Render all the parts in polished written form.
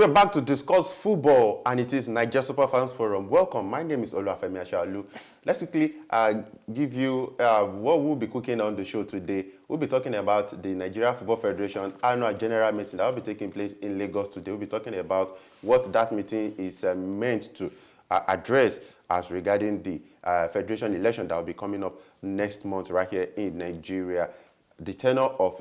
are back to discuss football, and it is Nigeria Super Fans Forum. Welcome. My name is Oluwafemi Ashaolu. Let's quickly give you what we'll be cooking on the show today. We'll be talking about the Nigeria Football Federation annual general meeting that will be taking place in Lagos today. We'll be talking about what that meeting is meant to address as regarding the federation election that will be coming up next month right here in Nigeria. The tenure of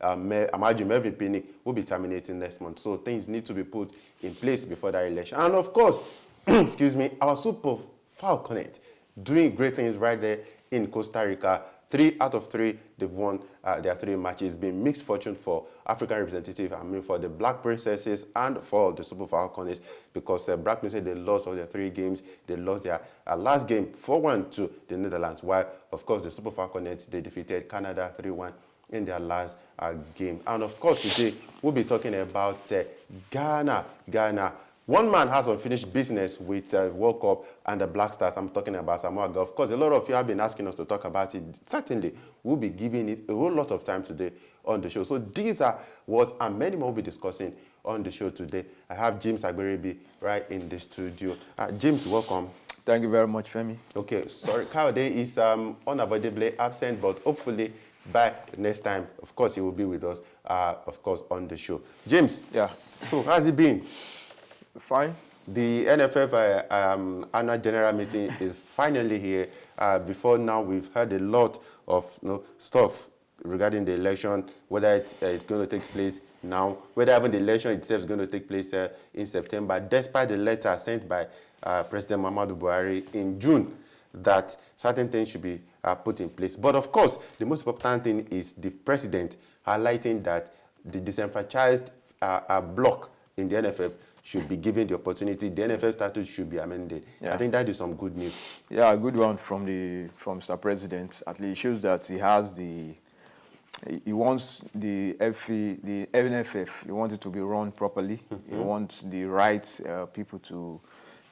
Amaju Melvin Pinnick will be terminating next month. So things need to be put in place before that election. And of course, excuse me, our Super Falconets doing great things right there in Costa Rica. 3 out of 3, they've won their 3 matches. It's been mixed fortune for African representative, for the Black Princesses and for the Super Falconets, because Black Princesses, they lost all their 3 games. They lost their last game 4-1 to the Netherlands, while, of course, the Super Falconets, they defeated Canada 3-1 in their last game. And, of course, today we'll be talking about Ghana. One man has unfinished business with World Cup and the Black Stars. I'm talking about Asamoah Gyan. Of course, a lot of you have been asking us to talk about it. Certainly, we'll be giving it a whole lot of time today on the show. So these are what and many more we'll be discussing on the show today. I have James Agberebi right in the studio. James, welcome. Thank you very much, Femi. Okay, sorry, Kyle is unavoidably absent, but hopefully by next time, of course, he will be with us, of course, on the show. James, yeah. So how's it been? Fine. The NFF annual general meeting is finally here. Before now, we've heard a lot of stuff regarding the election, whether it's going to take place now, whether even the election itself is going to take place in September, despite the letter sent by President Muhammadu Buhari in June that certain things should be put in place. But of course, the most important thing is the president highlighting that the disenfranchised bloc in the NFF should be given the opportunity. The NFF statute should be amended. Yeah. I think that is some good news. Yeah, a good one from Mr. President. At least it shows that he wants the NFF, he wants it to be run properly. Mm-hmm. He wants the right people to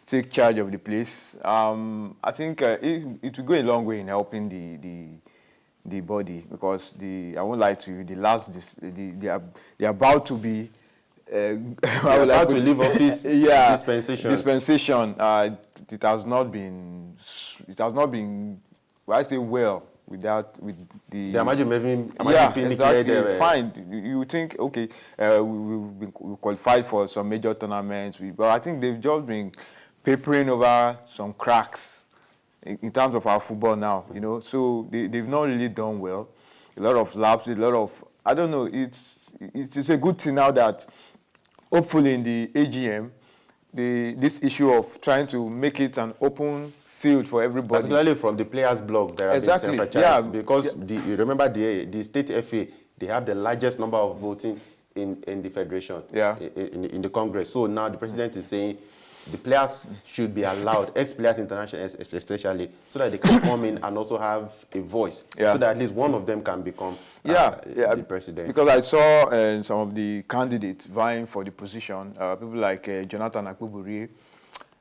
take charge of the place. I think it will go a long way in helping the body, because I won't lie to you, they are about to be about to leave office. Yeah, dispensation. It has not been. Well, I say well with the. The Amaju Melvin. Exactly. Fine. You think okay? We qualified for some major tournaments, but I think they've just been papering over some cracks in terms of our football now. You know, so they've not really done well. A lot of lapses. A lot of I don't know. It's a good thing now that. Hopefully in the AGM, this issue of trying to make it an open field for everybody. Particularly from the players' bloc that exactly. have been disenfranchised. Because you remember the state FA, they have the largest number of voting in the federation, in the Congress. So now the president is saying the players should be allowed, ex-players international especially, so that they can come in and also have a voice, so that at least one of them can become the president. Because I saw some of the candidates vying for the position, people like Jonathan Akpobori,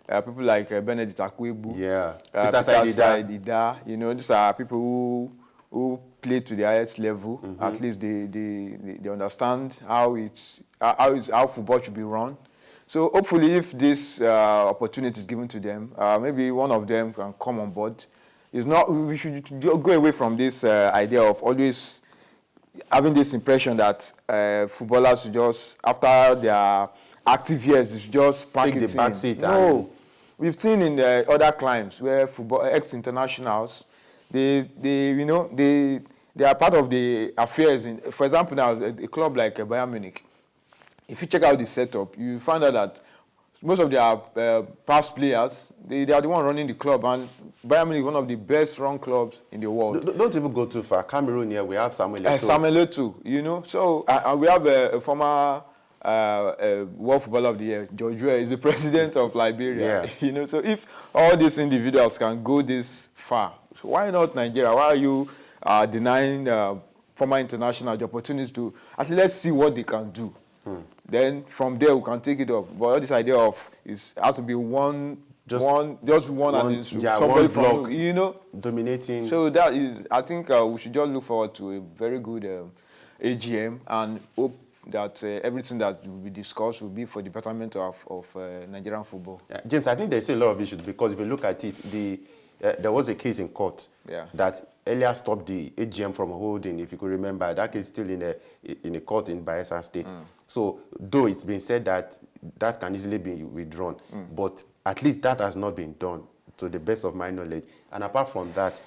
people like Benedict Akwebu, Peter Saidida. You know, these are people who play to the highest level. Mm-hmm. At least they understand how football should be run. So hopefully, if this opportunity is given to them, maybe one of them can come on board. It's not. We should go away from this idea of always having this impression that footballers should just, after their active years, should just take the back seat. No, we've seen in the other climes where football ex-internationals, they are part of the affairs. For example, now a club like Bayern Munich. If you check out the setup, you find out that most of their past players, they are the one running the club, and Bayern Munich is one of the best run clubs in the world. Don't even go too far. Cameroon here, we have Samuel Eto'o. Samuel Eto'o, you know. So we have a former World Footballer of the Year, George Weah, is the president of Liberia. You know, so if all these individuals can go this far, so why not Nigeria? Why are you denying former international the opportunity to at least let's see what they can do? Then from there we can take it up. But all this idea of has to be one and somebody block, from, you know, dominating. So that is, I think we should just look forward to a very good AGM and hope that everything that will be discussed will be for the betterment of Nigerian football. Yeah, James, I think there's still a lot of issues because if you look at it, there was a case in court that earlier stopped the AGM from holding. If you could remember, that case is still in a court in Bayelsa State. So though it's been said that that can easily be withdrawn, but at least that has not been done to the best of my knowledge. And apart from that,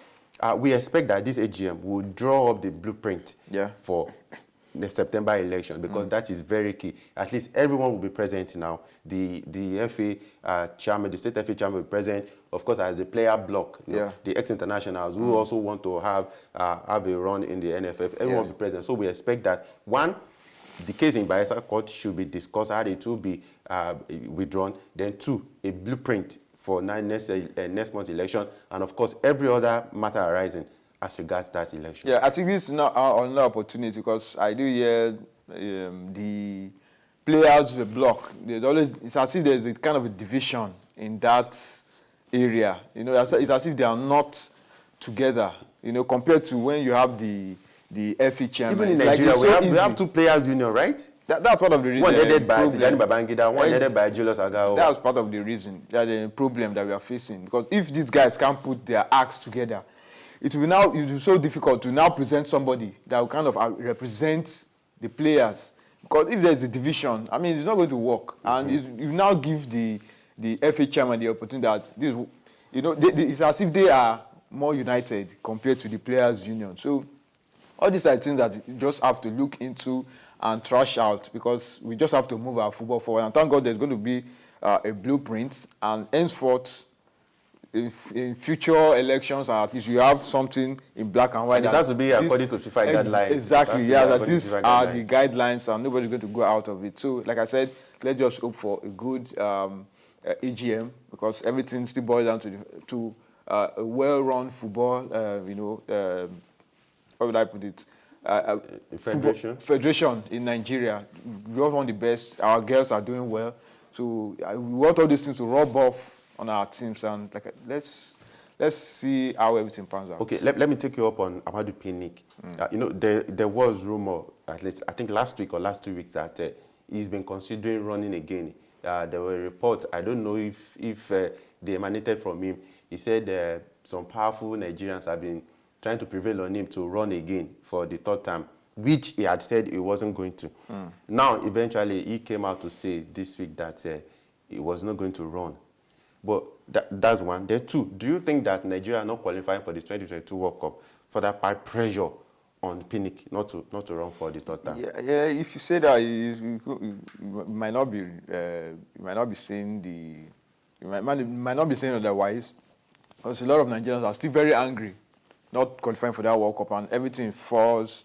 we expect that this AGM will draw up the blueprint for the September election because that is very key. At least everyone will be present now. The FA chairman, the state FA chairman will be present, of course, as the player bloc, you know, the ex-internationals who also want to have a run in the NFF. Everyone will be present. So we expect that, one, the case in Bayelsa Court should be discussed, how it will be withdrawn. Then two, a blueprint for next month's election, and of course, every other matter arising as regards that election. Yeah, I think this is not another opportunity because I do hear the players, the block, it's as if there's a kind of a division in that area. You know, it's as if they are not together, you know, compared to when you have the FA chairman. Even in Nigeria, we have two players union, right? That's part of the reason. One headed by Tijani Babangida, one headed by Julius Agao. That's part of the reason, that's the problem that we are facing. Because if these guys can't put their acts together, it will be so difficult to now present somebody that will kind of represent the players. Because if there's a division, I mean, it's not going to work. And you now give the FA chairman the opportunity that this, you know, it's as if they are more united compared to the players' union. So all these are things that you just have to look into and trash out because we just have to move our football forward. And thank God there's going to be a blueprint, and henceforth, in future elections, at least you have something in black and white. And it has to be according to FIFA guidelines. Exactly, that these are the guidelines and nobody's going to go out of it. So, like I said, let's just hope for a good AGM because everything still boils down to a well-run football, you know, how would I put it? Federation in Nigeria. We all want the best. Our girls are doing well. So we want all these things to rub off on our teams, and like let's see how everything pans out. Okay, let me take you up on Amadou Pinnick. You know, there was rumor, at least I think last week or last 2 weeks, that he's been considering running again. There were reports, I don't know if they emanated from him. He said some powerful Nigerians have been trying to prevail on him to run again for the third time, which he had said he wasn't going to. Now, eventually, he came out to say this week that he was not going to run. But that's one. Then two, do you think that Nigeria not qualifying for the 2022 World Cup for that part pressure on Pinnick not to run for the third time? Yeah. If you say that, you might not be saying might not be saying otherwise, because a lot of Nigerians are still very angry, not qualifying for that World Cup, and everything falls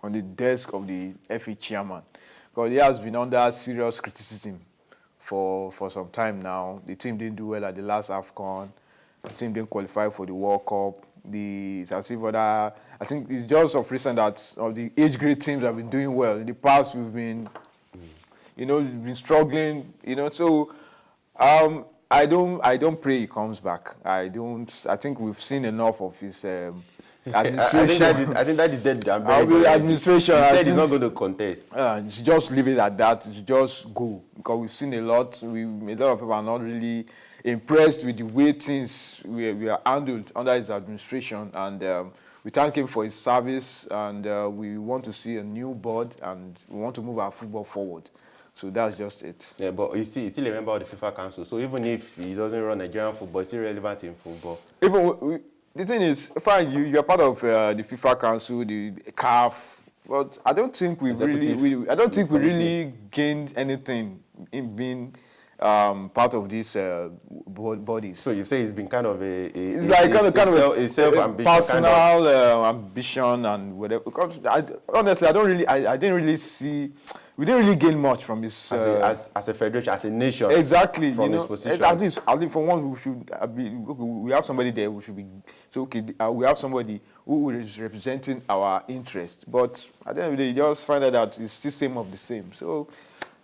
on the desk of the FA chairman, because he has been under serious criticism for some time now. The team didn't do well at the last AFCON. The team didn't qualify for the World Cup. I think it's just of recent that of the age grade teams have been doing well. In the past, we've been, been struggling. So I don't pray he comes back. I think we've seen enough of his administration. I think that is dead. Administration. He said he's not going to contest. Just leave it at that. Just go, because we've seen a lot. A lot of people are not really impressed with the way things we are handled under his administration, and we thank him for his service, and we want to see a new board, and we want to move our football forward. So that's just it. Yeah, but he's still a member of the FIFA Council. So even if he doesn't run Nigerian football, it's still relevant in football. The thing is, fine, you're part of the FIFA Council, the CAF, but I don't think we really gained anything in being part of these bodies. So you say it's been kind of a self-ambition, personal ambition and whatever. Because honestly, we didn't really gain much from this. As a federation, as a nation. Exactly. From this position. At least for once, we have somebody there. We should be we have somebody who is representing our interest. But at the end of the day, you just find out that it's still same of the same. So,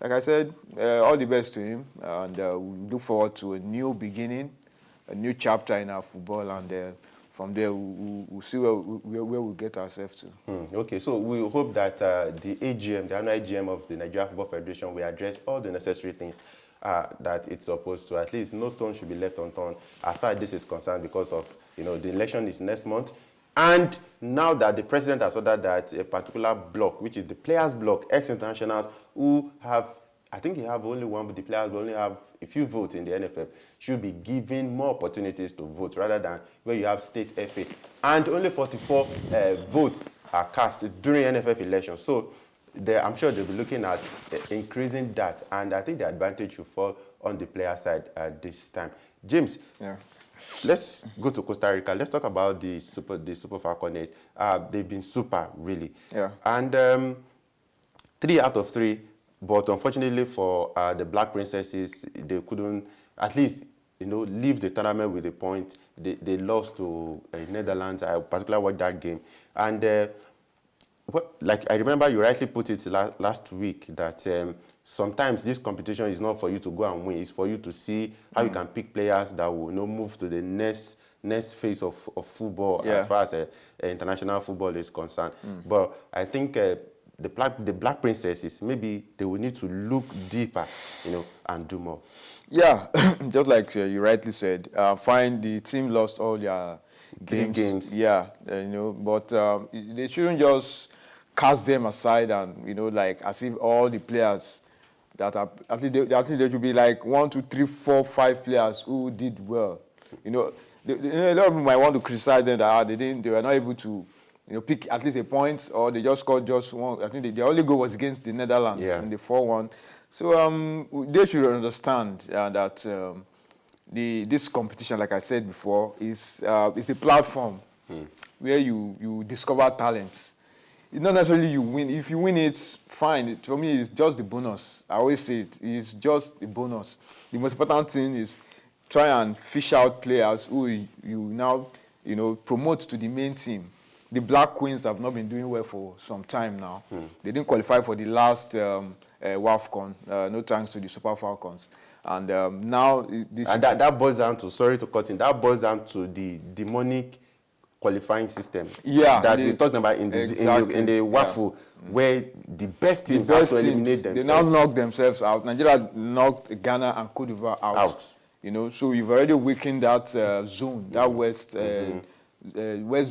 like I said, all the best to him, and we look forward to a new beginning, a new chapter in our football, and from there, we'll see where we'll get ourselves to. Okay, so we hope that the AGM, the annual AGM of the Nigeria Football Federation, will address all the necessary things that it's supposed to. At least no stone should be left unturned as far as this is concerned, because of, the election is next month. And now that the president has ordered that a particular block, which is the players' block, ex-internationals who have, I think you have only one, but the players will only have a few votes in the NFF, should be given more opportunities to vote rather than where you have state FA. And only 44 votes are cast during NFF elections. So I'm sure they'll be looking at increasing that. And I think the advantage will fall on the player side at this time. James, let's go to Costa Rica. Let's talk about the Super Falconets. They've been super, really. Yeah. And 3 out of 3. But unfortunately for the Black Princesses, they couldn't at least, leave the tournament with a point. They lost to Netherlands. I particularly watched that game. And like I remember you rightly put it last week that sometimes this competition is not for you to go and win. It's for you to see how you can pick players that will move to the next phase of football as far as international football is concerned. But I think the Black Princesses, maybe they will need to look deeper, and do more. Yeah, just like you rightly said, fine, the team lost all their games. Yeah, but they shouldn't just cast them aside and, like as if all the players that are, I think there should be like 1, 2, 3, 4, 5 players who did well. A lot of people might want to criticize them that they were not able to pick at least a point, or they just scored just one. I think their only goal was against the Netherlands in the 4-1. So they should understand that this competition, like I said before, is a platform where you discover talents. It's not necessarily you win. If you win it, fine. For me, it's just the bonus. I always say it's just a bonus. The most important thing is try and fish out players who you now promote to the main team. The Black Queens have not been doing well for some time now. They didn't qualify for the last WAFCON, no thanks to the Super Falcons. And now... And that boils down to, sorry to cut in, that boils down to the demonic qualifying system that we're talking about in the WAFU, where the best teams have to eliminate themselves. They now knock themselves out. Nigeria knocked Ghana and Cote d'Ivoire out. So you've already weakened that zone, that West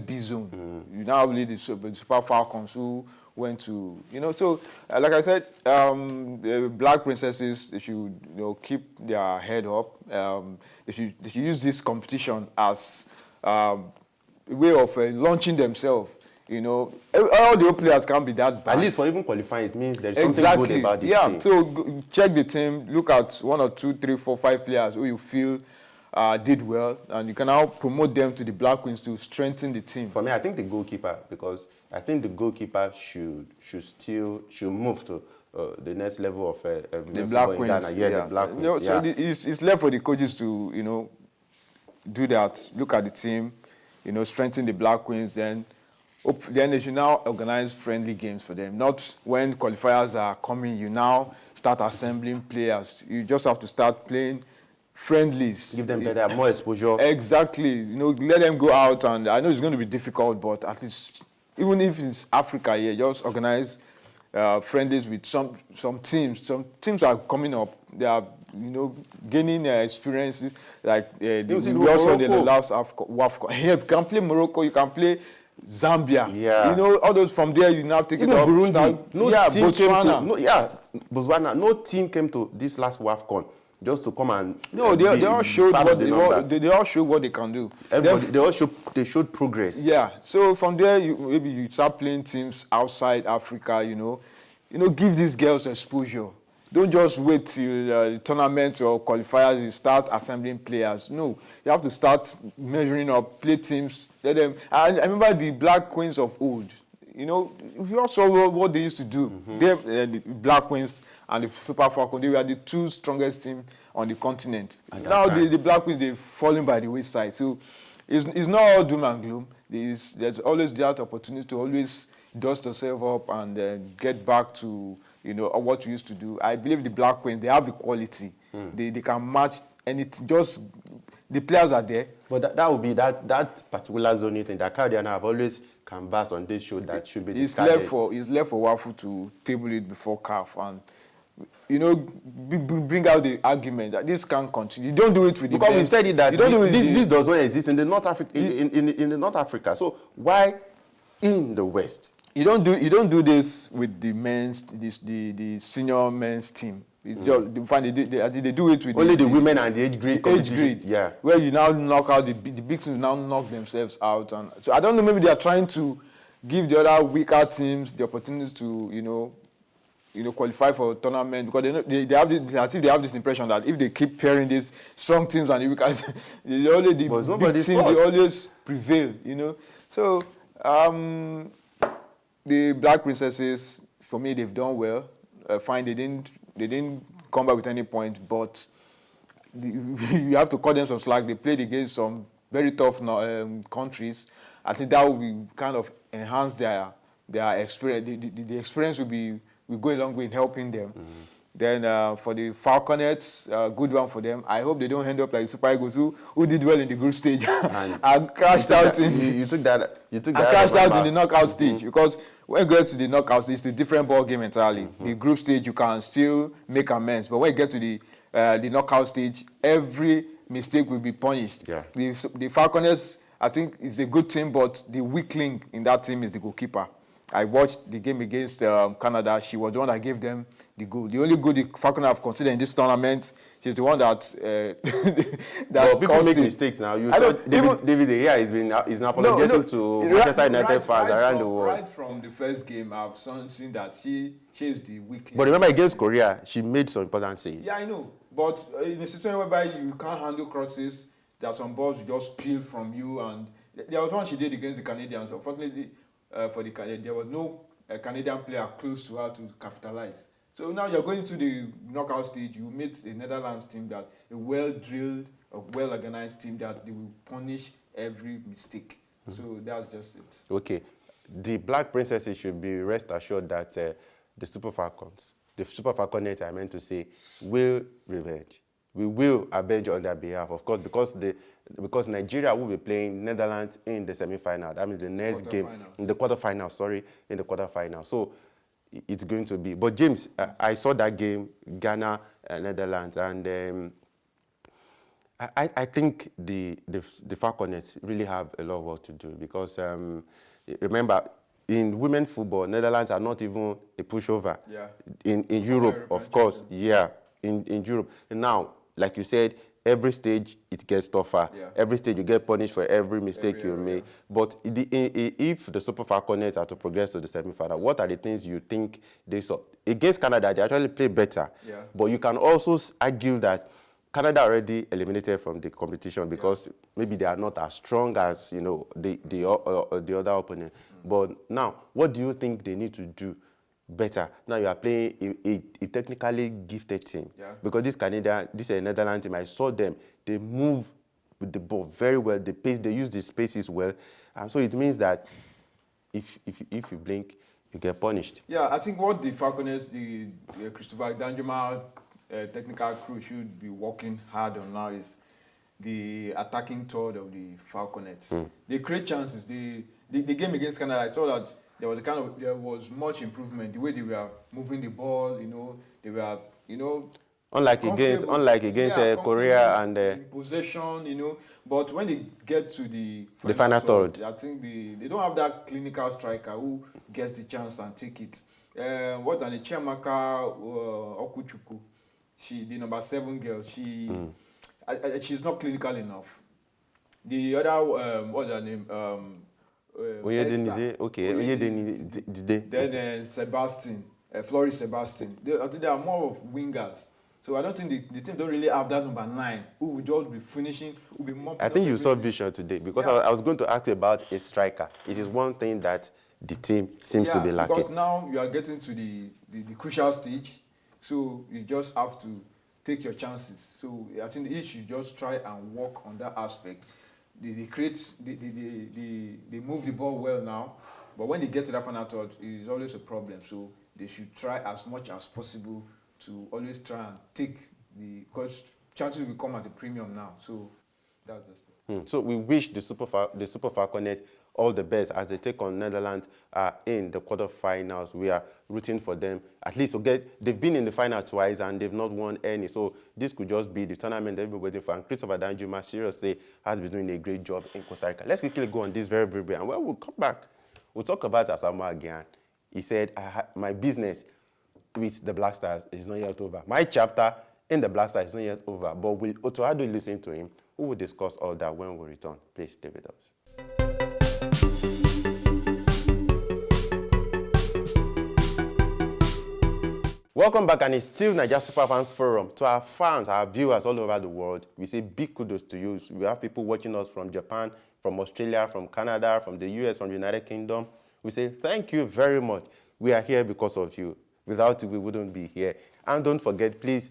B zone. You now lead the Super Falcons who went to, so like I said, the Black Princesses, they should keep their head up. They should use this competition as a way of launching themselves. All the players can't be that bad. At least for even qualifying, it means there's something good about the team. Yeah, so check the team, look at 1 or 2, 3, 4, 5 players who you feel did well, and you can now promote them to the Black Queens to strengthen the team. For me, I think the goalkeeper, because I think the goalkeeper should move to the next level of the Black Queens. The Black Queens. So it's left for the coaches to do that. Look at the team, strengthen the Black Queens. Then they should now organize friendly games for them. Not when qualifiers are coming, you now start assembling players. You just have to start playing friendlies. Give them better, more exposure. Exactly. Let them go out, and I know it's going to be difficult, but at least, even if it's Africa here, just organize friendlies with some teams. Some teams are coming up. They are, gaining experience. Like we also in the last WAFCON. Here, you can play Morocco. You can play Zambia. Yeah. All those from there. You now take it up. Burundi. Botswana. Botswana. No team came to this last WAFCON just to come and they all showed they all showed what they can do. They showed progress. Yeah. So from there, maybe you start playing teams outside Africa. Give these girls exposure. Don't just wait till the tournament or qualifiers. You start assembling players. No, you have to start measuring up, play teams. Let them. I remember the Black Queens of old. If you all saw what they used to do, the Black Queens and the Super Falcons, they were the 2 strongest teams on the continent. Now the Black Queens, they've fallen by the wayside. So it's not all doom and gloom. There's always that opportunity to always dust yourself up and get back to what you used to do. I believe the Black Queens, they have the quality. They can match anything. Just the players are there. But that would be that particular zone you think that Cardiana have always canvassed on this show that should be discarded. It's left for Wafu to table it before CAF and bring out the argument that this can't continue. You don't do it with because we've said it that this does not exist in the North Africa in the North Africa. So why in the West? You don't do this with the senior men's team. They do it with only the women and the age grade. Yeah. Where you now knock out the big teams now knock themselves out, and so I don't know, maybe they are trying to give the other weaker teams the opportunity to qualify for a tournament, because they have this impression that if they keep pairing these strong teams and the weaker the big teams they always prevail, So the Black Princesses, for me, they've done well. Fine, they didn't come back with any point, but you have to cut them some slack. They played against some very tough countries. I think that will kind of enhance their experience. The experience will go a long way in helping them. Mm-hmm. Then for the Falconets, good one for them. I hope they don't end up like Super Eagles who did well in the group stage and crashed out in the knockout stage. Because when you get to the knockout stage, it's a different ball game entirely. Mm-hmm. The group stage, you can still make amends, but when you get to the knockout stage, every mistake will be punished. Yeah. The Falconets, I think, is a good team, but the weak link in that team is the goalkeeper. I watched the game against Canada. She was the one that gave them the goal. The only goal the Falconets have considered in this tournament, she's the one that people make mistakes now. You saw David De Gea is now apologizing to Manchester United fans around the world. Right from the first game, I've seen that she is the weak link. But remember, against Korea, she made some important saves. Yeah, I know. But in a situation whereby you can't handle crosses, there are some balls you just peel from you. And there was one she did against the Canadians. Unfortunately, for the Canadians, there was no Canadian player close to her to capitalize. So now you're going to the knockout stage. You meet a Netherlands team that a well-drilled, a well-organized team that they will punish every mistake. Mm-hmm. So that's just it. Okay. The Black Princesses should be rest assured that the Super Falconets, I meant to say, will revenge. We will avenge on their behalf, of course, because Nigeria will be playing Netherlands in the semi-final. That means the next game, in the quarterfinal. So it's going to be. But James, I saw that game, Ghana, Netherlands, and I think the Falconets really have a lot of work to do because remember, in women football, Netherlands are not even a pushover. Yeah. In Europe, of course. Yeah, in Europe. And now, like you said, every stage it gets tougher. Yeah. Every stage you get punished for every mistake you make. Yeah. But if the Super Falconets are to progress to the semi-final, what are the things you think they saw? Against Canada, they actually play better. Yeah. But you can also argue that Canada already eliminated from the competition because maybe they are not as strong as the other opponent. Mm-hmm. But now, what do you think they need to do better? Now you are playing a technically gifted team. Yeah. Because this Netherlands team, I saw them. They move with the ball very well. They use the spaces well, and so it means that if you blink, you get punished. Yeah, I think what the Falconets, the Christopher Danjuma technical crew should be working hard on now is the attacking third of the Falconets. Mm. They create chances. The game against Canada, I saw that there was much improvement. The way they were moving the ball, they were, unlike against Korea and possession, But when they get to the final third, I think they don't have that clinical striker who gets the chance and take it. What than the Chiamaka Okuchukwu? The number 7 girl, she's not clinical enough. The other, what's her name? Then Sebastian, Floris Sebastian. I think they are more of wingers. So I don't think the team don't really have that number 9 who will just be finishing, who will be mopping. I think you saw vision today because I was going to ask you about a striker. It is one thing that the team seems to be lacking. Because now you are getting to the crucial stage. So you just have to take your chances. So I think they should just try and work on that aspect. They move the ball well now, but when they get to that final third, it is always a problem. So they should try as much as possible to always try and take because chances will come at a premium now. So That's just it. So we wish the Super Falconets all the best as they take on Netherlands in the quarterfinals. We are rooting for them at least to get. They've been in the final twice and they've not won any. So this could just be the tournament they've been waiting for. And Christopher Danjuma seriously has been doing a great job in Costa Rica. Let's quickly go on this very briefly, and when we come back, we'll talk about Asamoah Gyan. He said, "My business with the Black Stars is not yet over. My chapter in the Black Stars is not yet over." But will Otoado listen to him? We will discuss all that when we return. Please stay with us. Welcome back, and it's still Nigeria Super Fans Forum. To our fans, our viewers all over the world, we say big kudos to you. We have people watching us from Japan, from Australia, from Canada, from the US, from the United Kingdom. We say thank you very much. We are here because of you. Without you, we wouldn't be here. And don't forget, please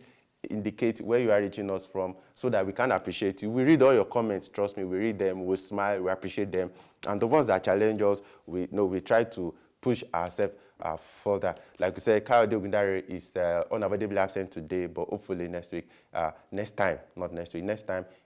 indicate where you are reaching us from so that we can appreciate you. We read all your comments, trust me, we read them, we smile, we appreciate them. And the ones that challenge us, we try to push ourselves further. Like we said, Kyle Ogundare is unavoidably absent today, but hopefully next time,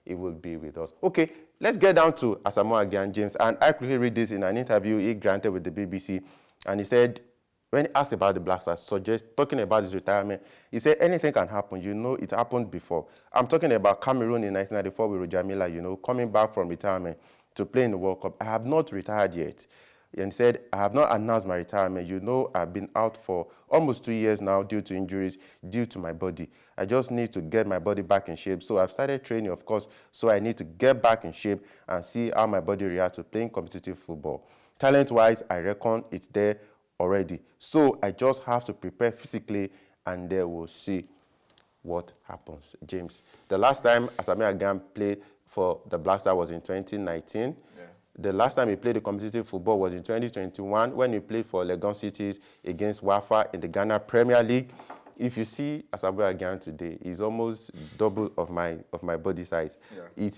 he will be with us. Okay, let's get down to Asamoah Gyan, James. And I quickly read this in an interview he granted with the BBC, and he said, when asked about the Black Stars, talking about his retirement, he said anything can happen. You know, it happened before. I'm talking about Cameroon in 1994 with Roger Milla, you know, coming back from retirement to play in the World Cup. I have not retired yet. And he said, I have not announced my retirement. You know, I've been out for almost 2 years now due to injuries, due to my body. I just need to get my body back in shape. So I've started training, of course, so I need to get back in shape and see how my body reacts to playing competitive football. Talent-wise, I reckon it's there already. So I just have to prepare physically, and then we'll see what happens. James, the last time Asamoah Gyan played for the Black Stars was in 2019. Yeah. The last time he played the competitive football was in 2021 when he played for Legon Cities against Wafa in the Ghana Premier League. If you see Asamoah Gyan today, he's almost double of my body size. Yeah.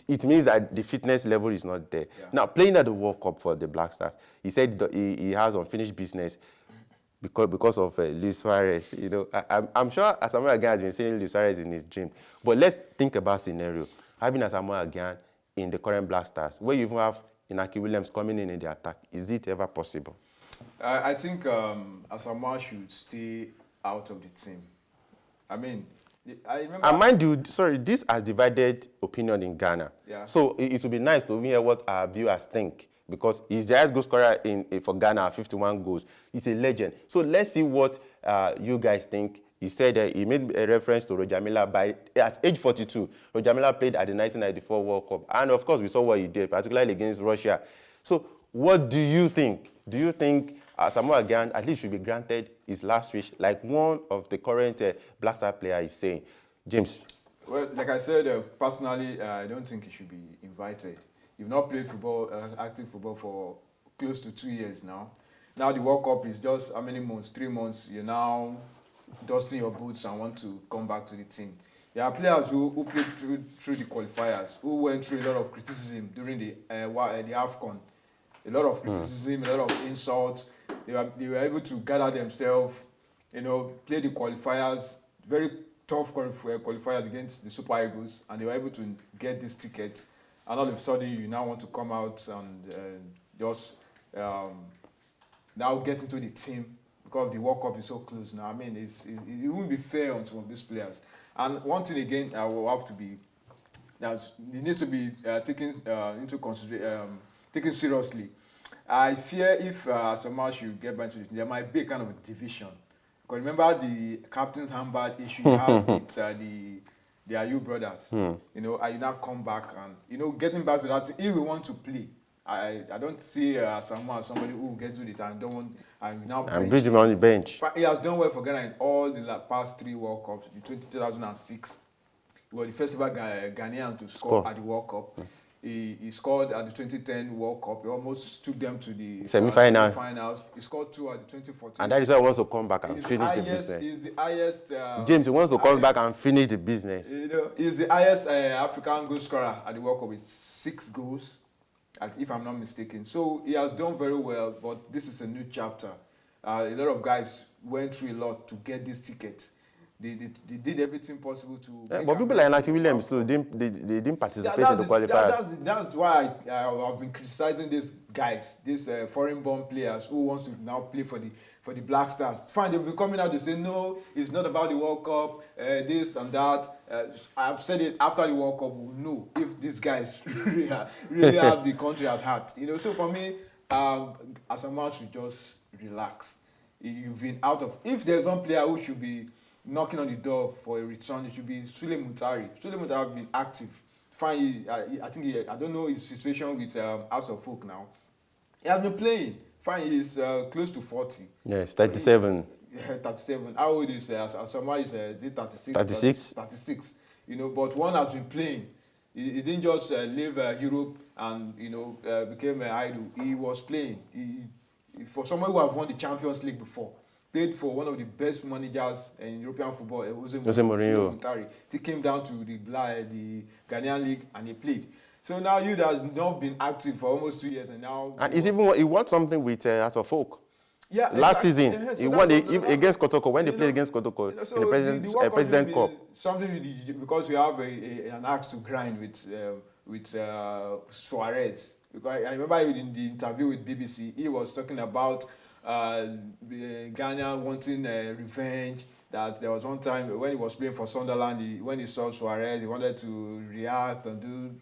It means that the fitness level is not there. Yeah. Now, playing at the World Cup for the Black Stars, he said he has unfinished business because of Luis Suarez. You know, I'm sure Asamoah Gyan has been seeing Luis Suarez in his dream. But let's think about scenario. Having Asamoah Gyan in the current Black Stars, where you even have Inaki Williams coming in the attack, is it ever possible? I think Asamoah should stay out of the team. I mean, I remember. And mind you, sorry, this has divided opinion in Ghana. Yeah. So it would be nice to hear what our viewers think, because he's the highest goal scorer for Ghana, 51 goals. He's a legend. So let's see what you guys think. He said he made a reference to Roger Milla at age 42. Roger Milla played at the 1994 World Cup. And of course, we saw what he did, particularly against Russia. So what do you think? Do you think Asamoah Gyan at least should be granted his last wish, like one of the current Black Star players is saying? James? Well, like I said, personally, I don't think he should be invited. You've not played football, active football for close to 2 years now. Now the World Cup is just how many months? 3 months. You're now dusting your boots and want to come back to the team. There are players who played through the qualifiers, who went through a lot of criticism during the AFCON. A lot of criticism, a lot of insults. They were able to gather themselves, you know, play the qualifiers, very tough qualifiers against the Super Eagles, and they were able to get this ticket. And all of a sudden, you now want to come out and just now get into the team because the World Cup is so close now. I mean, it wouldn't be fair on some of these players. And one thing again, I will have to be that it needs to be taken into consideration, taken seriously. I fear if Asamoah should get back to it, there might be a kind of a division. Because remember the captain's handbag issue you have with the Ayew brothers. You know, and you now come back and, you know, getting back to that, if we want to play, I don't see Asamoah as somebody who gets to the time, don't want, and now and bring him on the bench. He has done well for Ghana in all the past 3 World Cups. In 2006, he was the first ever Ghanaian to score at the World Cup. He scored at the 2010 World Cup. He almost took them to the semi-finals. He scored 2 at the 2014. And that is why he wants to come back and finish the business. He's the highest... James, he wants to come back and finish the business. You know, he's the highest African goal scorer at the World Cup with 6 goals, if I'm not mistaken. So he has done very well, but this is a new chapter. A lot of guys went through a lot to get this ticket. they did everything possible to. But people like Naki Williams too, they didn't participate in the qualifiers. That's why I've been criticizing these guys, these foreign-born players who wants to now play for the Black Stars. Fine, they've been coming out to say no, it's not about the World Cup, this and that. I've said it after the World Cup. We'll know if these guys really have the country at heart. So for me, Asamoah should just relax. You've been out of. If there's one player who should be knocking on the door for a return, it should be Sule Muntari. Sule Muntari has been active. Fine, I think I don't know his situation with House of Folk now. He has been playing. Fine, he's close to 40. Yes, 37. 37. How old is Asamoah? Is 36? 36. 36. But one has been playing. He didn't just leave Europe and became an idol. He was playing. For someone who have won the Champions League before, played for one of the best managers in European football, Jose Mourinho. He came down to the Ghanaian league and he played. So now you that have not been active for almost 2 years and now. And he won something with House of Folk. Yeah, last season he won against Kotoko when they played against Kotoko in the President Cup. Something because we have an axe to grind with Suarez. Because I remember in the interview with BBC, he was talking about Ghana wanting revenge. That there was one time when he was playing for Sunderland, when he saw Suarez, he wanted to react and do.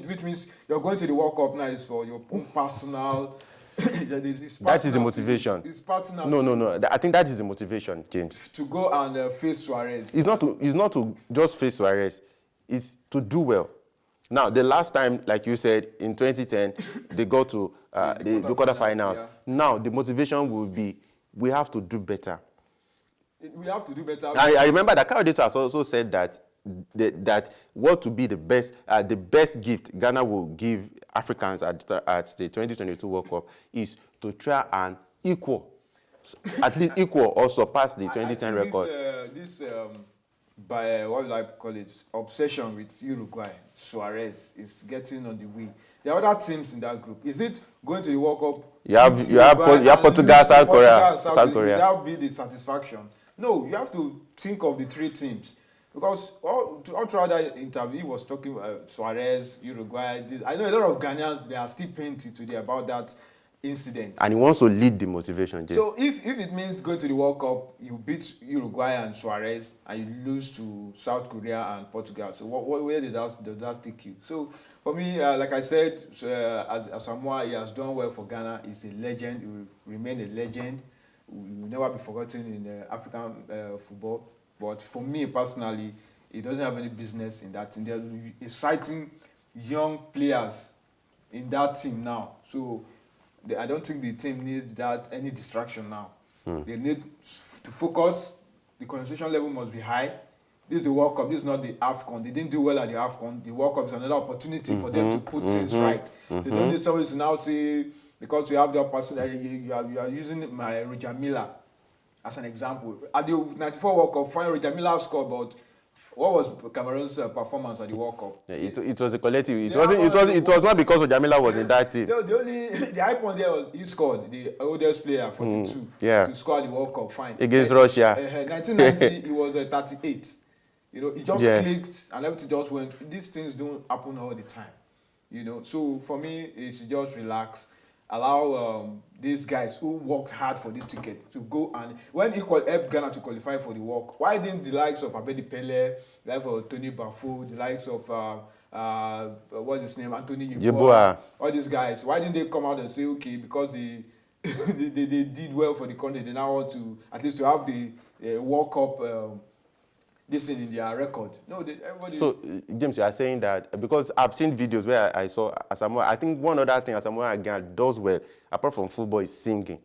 Which means you're going to the World Cup now is for your own personal. That is the motivation. It's personal. No. I think that is the motivation, James. To go and face Suarez. It's not to just face Suarez. It's to do well. Now, the last time, like you said, in 2010, they got to the quarterfinals. Yeah. Now, the motivation will be, we have to do better. We have to do better. I remember that Kyle has also said that what to be the best gift Ghana will give Africans at the 2022 World Cup is to try and at least equal or surpass the 2010 record. By what I call it, obsession with Uruguay, Suarez is getting on the way. There are other teams in that group. Is it going to the World Cup? You have Portugal, South Korea. That will be the satisfaction. No, you have to think of the three teams. Because all throughout that interview, he was talking Suarez, Uruguay. I know a lot of Ghanaians, they are still painting today about that incident. And he wants to lead the motivation, Jay. So if it means going to the World Cup, you beat Uruguay and Suarez, and you lose to South Korea and Portugal. So where does that take you? So for me, like I said, Asamoah, he has done well for Ghana. He's a legend. He will remain a legend. He will never be forgotten in African football. But for me personally, he doesn't have any business in that team. He's citing young players in that team now. So I don't think the team needs any distraction now. They need to focus. The concentration level must be high. This is the World Cup. This is not the AFCON. They didn't do well at the AFCON. The World Cup is another opportunity for them to put things right. They don't need somebody to now say, because you have the person, you are using my Roger Miller as an example. At the 94 World Cup, fine, Roger Miller scored, but what was Cameroon's performance at the World Cup? Yeah, it was a collective. It was not because Jamila was in that team. The high point there was he scored, the oldest player, 42. Yeah. To score the World Cup, fine. Against Russia. 1990, he was 38. It just clicked and everything just went. These things don't happen all the time. So for me, he should just relax. Allow these guys who worked hard for this ticket to go, and when he helped Ghana to qualify for the World Cup, why didn't the likes of Abedi Pele, the likes of Tony Bafo, the likes of what's his name, Anthony Yeboah, all these guys, why didn't they come out and say, okay, because they did well for the country, they now want to at least to have the World Cup this thing in their record? No, everybody. So, James, you are saying that because I've seen videos where I saw Asamoah. I think one other thing Asamoah Gyan does well, apart from football, is singing.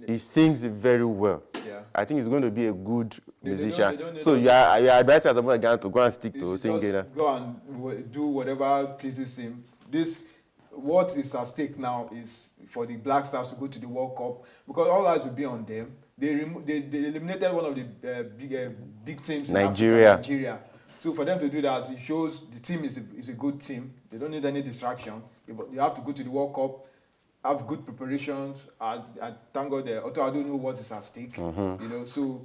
He sings very well. Yeah. I think he's going to be a good musician. So you are advising Asamoah Gyan to go and stick to singing. Go and do whatever pleases him. What is at stake now is for the Black Stars to go to the World Cup, because all eyes will be on them. They eliminated one of the big teams in Nigeria. So for them to do that, it shows the team is a good team. They don't need any distraction. They have to go to the World Cup, have good preparations. I thank God. Although I don't know what is at stake, so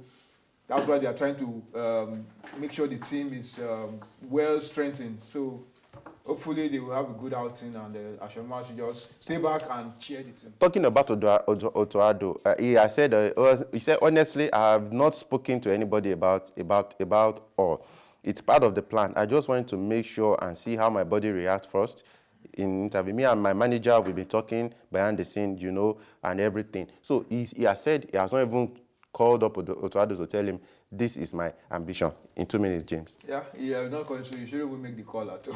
That's why they are trying to make sure the team is well strengthened. So hopefully they will have a good outing, and Asamoah should just stay back and cheer the team. Talking about Otoado, he said honestly, I have not spoken to anybody about all. It's part of the plan. I just wanted to make sure and see how my body reacts first. In interview, me and my manager, we've been talking behind the scene, you know, and everything. So he has said he has not even called up Otoado to tell him this is my ambition. In 2 minutes, James. Yeah, he has not called, so you shouldn't even make the call at all.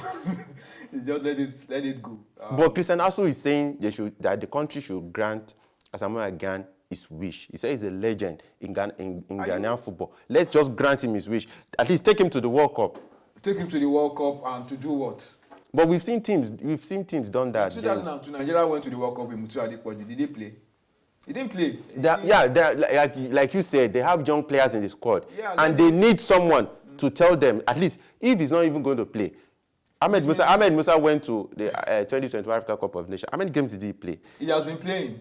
You just let it go. But Christian also is saying that the country should grant Asamoah Gyan his wish. He says he's a legend in Ghanaian football. Let's just grant him his wish. At least take him to the World Cup. Take him to the World Cup and to do what? But we've seen teams done that. In 2002, Nigeria went to the World Cup with Mutu Adepoju. Did they play? He didn't play. Like you said, they have young players in the squad, and they they need someone to tell them, at least if he's not even going to play. Ahmed Musa went to the 2025 Africa Cup of Nations. How many games did he play? He has been playing.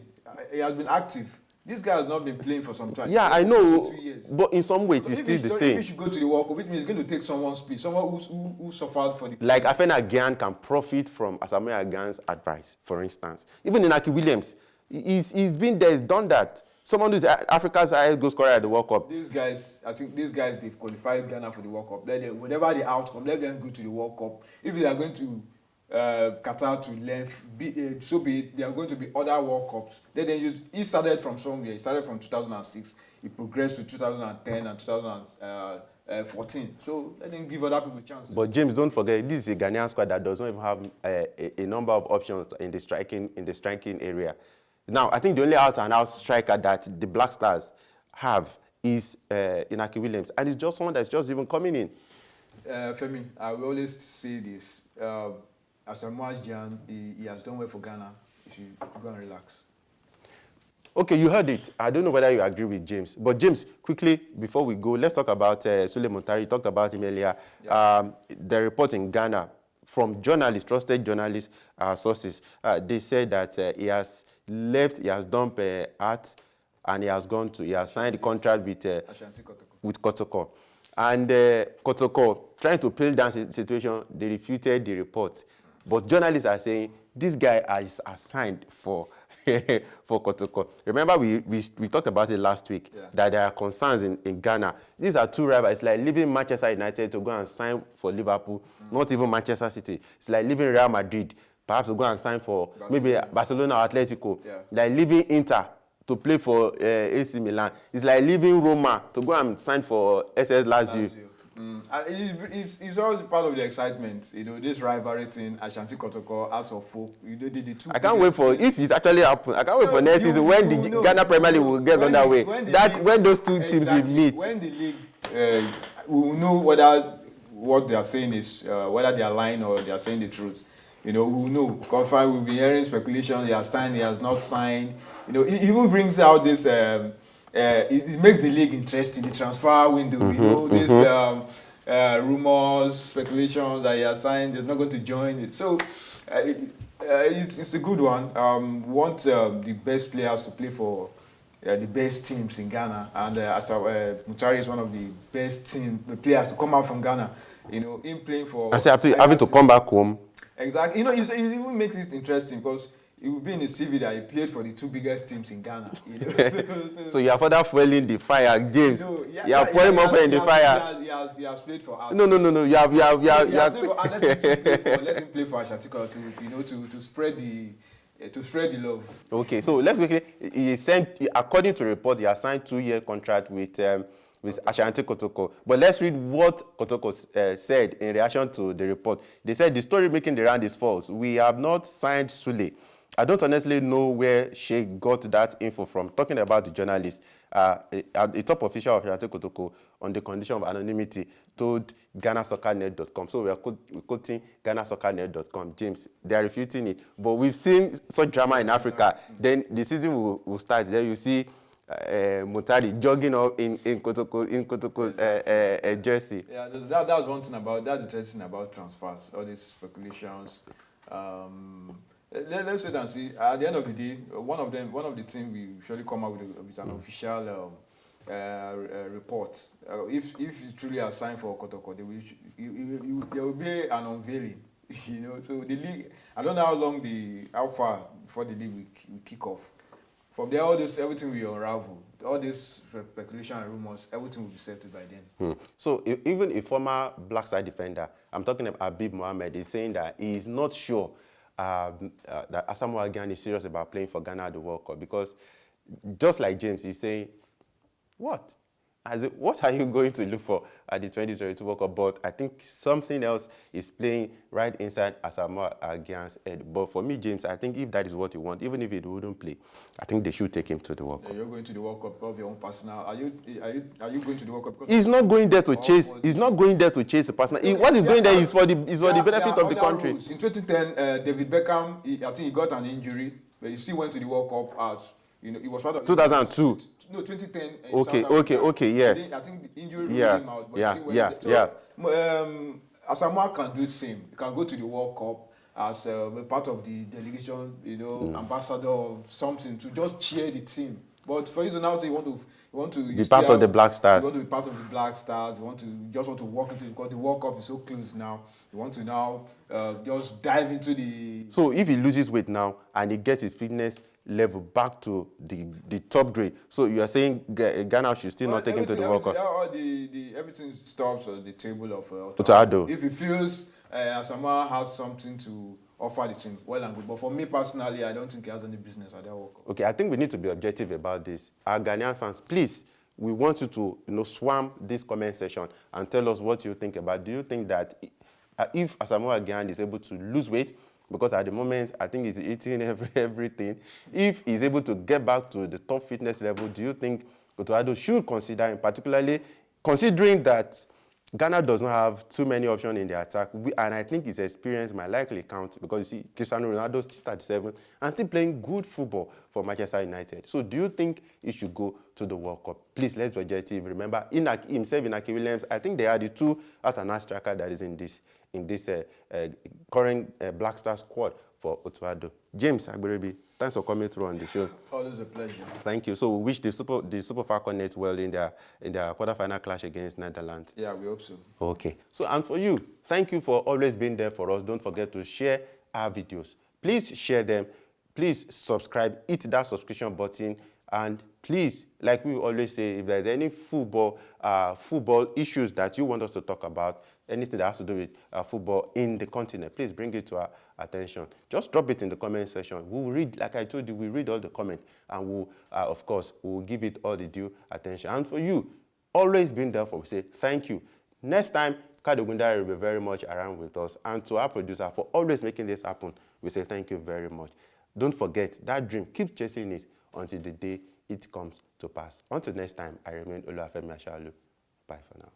He has been active. This guy has not been playing for some time. Yeah, I know, 2 years. but in some ways it's still the same. If he should go to the World Cup, it means he's going to take someone's place, someone who suffered for the. Like Asamoah Gyan can profit from Asamoah Gyan's advice, for instance. Even Inaki Williams, he's been there, he's done that. Someone who's Africa's highest goal scorer at the World Cup. These guys, I think they've qualified Ghana for the World Cup. Whatever the outcome, let them go to the World Cup. If they are going to Qatar to learn, so be it. There are going to be other World Cups. He started from somewhere. He started from 2006. He progressed to 2010 and 2014. So let him give other people a chance. But James, don't forget, this is a Ghanaian squad that does not even have a number of options in the striking area. Now, I think the only out-and-out striker that the Black Stars have is Inaki Williams, and it's just someone that's just even coming in. Femi, I will always say this. Asamoah Gyan, he has done well for Ghana. You should go and relax. Okay, you heard it. I don't know whether you agree with James. But James, quickly, before we go, let's talk about Sule Muntari. You talked about him earlier. Yeah. The report in Ghana from journalists, trusted journalists, sources, they said that he has left, he has dumped art, and he has signed a contract with Kotoko. And Kotoko, trying to peel down the situation, they refuted the report. But journalists are saying this guy is assigned for Kotoko. Remember, we talked about it last week, that there are concerns in Ghana. These are two rivals. It's like leaving Manchester United to go and sign for Liverpool, not even Manchester City. It's like leaving Real Madrid, perhaps to go and sign for maybe Barcelona or Atletico. Yeah. Like leaving Inter to play for AC Milan. It's like leaving Roma to go and sign for SS Lazio. It's all part of the excitement, you know, this rivalry thing, Ashanti Kotoko, House of Folk. You know, the two. I can't wait for, if it actually happens, I can't wait for next season when the Ghana Premier League will get underway. When those two teams will meet. When the league, we will know whether what they are saying is, whether they are lying or they are saying the truth. You know, we will know. Because we'll be hearing speculation, he has signed, he has not signed. You know, it even brings out this, it makes the league interesting, the transfer window, you know, this rumors, speculations that he has signed, he's not going to join it. So it's a good one. We want the best players to play for the best teams in Ghana, and Muntari is one of the best players to come out from Ghana. You know, him playing for. I say after having to come back home. Exactly. You know, it even makes it interesting because it will be in the CV that he played for the two biggest teams in Ghana. You know? So you are further fueling the fire, James. You are pouring more fire in the fire. He has played for us. No. You have. Let him play for Ashantika to spread the love. Okay, so let's quickly. According to reports, he has signed 2-year contract with Ashanti Kotoko. But let's read what Kotoko said in reaction to the report. They said the story making the round is false. We have not signed Sule. I don't honestly know where Sheikh got that info from. Talking about the journalist, a top official of Ashanti Kotoko, on the condition of anonymity, told GhanaSoccerNet.com. So we're quoting GhanaSoccerNet.com. James, they are refuting it. But we've seen such drama in Africa. Then the season will start. Then you see Muntari jogging up in Kotoko jersey. Yeah, that's one thing that's interesting about transfers, all these speculations. Let's wait and see. At the end of the day, one of the teams will surely come out with an official reports. If you truly are signed for Kotoko, there will be an unveiling. You know, so the league. I don't know how far before the league will kick off. From there, everything will unravel. All this speculation and rumors, everything will be settled by then. So even a former Black Star defender, I'm talking about Habib Mohammed, is saying that he is not sure that Asamoah Gyan is serious about playing for Ghana at the World Cup, because just like James, he's saying, what? What are you going to look for at the 2022 World Cup? But I think something else is playing right inside Asamoah Gyan's head. But for me, James, I think if that is what you want, even if he wouldn't play, I think they should take him to the World Cup. You're going to the World Cup of your own personal. Are you going to the World Cup? He's not going there to chase. He's not going there to chase the personal. Okay, what he's going there is for the benefit of the country. Rules. In 2010, David Beckham, I think he got an injury, but he still went to the World Cup as he was part of 2002. No, 2010. Okay, yes. I think the injury ruled him out, but he still went. Asamoah can do the same. He can go to the World Cup as a part of the delegation, ambassador or something, to just cheer the team. But for you to now say you want to be part of the Black Stars. You want to be part of the Black Stars. You want to walk into it, because the World Cup is so close now. You want to now just dive into the. So if he loses weight now and he gets his fitness level back to the top grade, so you are saying Ghana should still not take him to the World Cup? Everything stops at the table of Otto. If he feels Asamoah has something to offer the team, well and good. But for me personally, I don't think he has any business at that World Cup. Okay, I think we need to be objective about this. Our Ghanaian fans, please, we want you to swarm this comment section and tell us what you think about. Do you think that if Asamoah Gyan is able to lose weight, because at the moment I think he's eating everything, if he's able to get back to the top fitness level, do you think Otto should consider him, particularly considering that Ghana does not have too many options in the attack, and I think his experience might likely count, because you see Cristiano Ronaldo still 37 and still playing good football for Manchester United. So do you think he should go to the World Cup? Please, let's be objective. Remember, Inaki Williams, I think they are the two out-and-out striker that is in this current Black Star squad for Otto. James Agberebi, thanks for coming through on the show. Always a pleasure. Thank you. So we wish the Super Falconets well in their quarterfinal clash against Netherlands. Yeah, we hope so. Okay. So, and for you, thank you for always being there for us. Don't forget to share our videos. Please share them. Please subscribe. Hit that subscription button. And please, like we always say, if there's any football issues that you want us to talk about, anything that has to do with football in the continent, please bring it to our attention. Just drop it in the comment section. We'll read, like I told you, we read all the comments, and we'll, of course, we'll give it all the due attention. And for you, always being there for, we say thank you. Next time, Kadogundari will be very much around with us. And to our producer for always making this happen, we say thank you very much. Don't forget, that dream, keep chasing it until the day it comes to pass. Until next time, I remain Oluwafemi Ashaolu. Bye for now.